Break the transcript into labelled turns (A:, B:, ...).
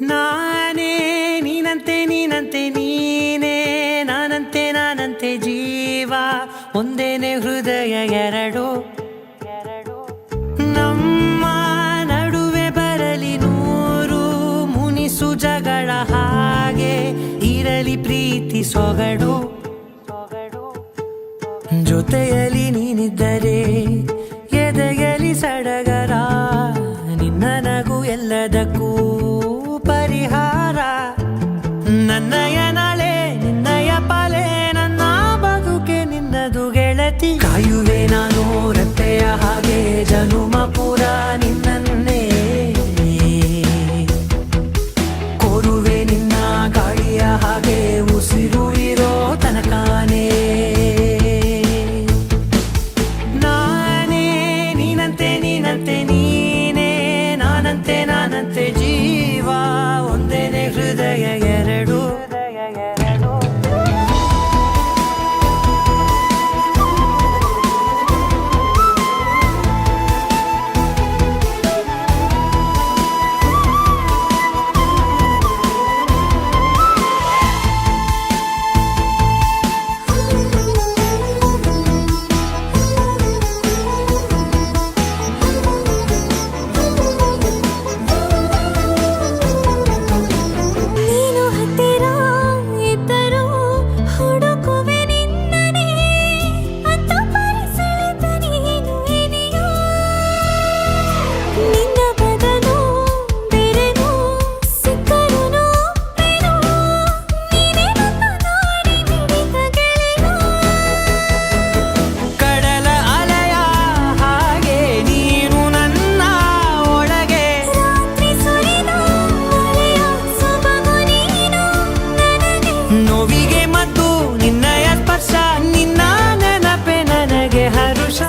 A: ನಾನೇ ನೀನಂತೆ ನೀನಂತೆ ನೀನೇ ನಾನಂತೆ ನಾನಂತೆ ಜೀವ ಒಂದೇನೆ ಹೃದಯ ಎರಡು ನಮ್ಮ ನಡುವೆ ಬರಲಿ ನೂರು ಮುನಿಸು ಜಗಳ ಹಾಗೆ ಇರಲಿ ಪ್ರೀತಿ ಸೊಗಡು ಜೊತೆಯಲ್ಲಿ ನೀನಿದ್ದರೆ ಎದೆಯಲಿ ಸಡಗರ ನಿನ್ನ ನಗು ಎಲ್ಲದಕ್ಕೂ ಪರಿಹಾರ ನನ್ನಯ ನಾಳೆ ನಿನ್ನಯ ಪಾಲೆ ನನ್ನ ಬದುಕೆ ನಿನ್ನದು ಗೆಳತಿ ಕಾಯುವೆ ನಾನು ರತ್ತೆಯ ಹಾಗೆ ಜನುಮ ಪೂರ ನಿನ್ನನ್ನೇ ಕೋರುವೆ ನಿನ್ನ ಗಾಳಿಯ ಹಾಗೆ ಉಸಿರು ಇರೋ ತನಕಾನೇ ನಾನೇ ನೀನಂತೆ ನೀನಂತೆ ನೀನೇ ನಾನಂತೆ ನಾನಂತೆ ಜೀವ ಒಂದೇನೆ ಹೃದಯ ಎರಡು ನೋವಿಗೆ ಮದ್ದು ನಿನ್ನಯ ಸ್ಪರ್ಶ ನಿನ್ನ ನೆನಪೆ ನನಗೆ ಹರುಷ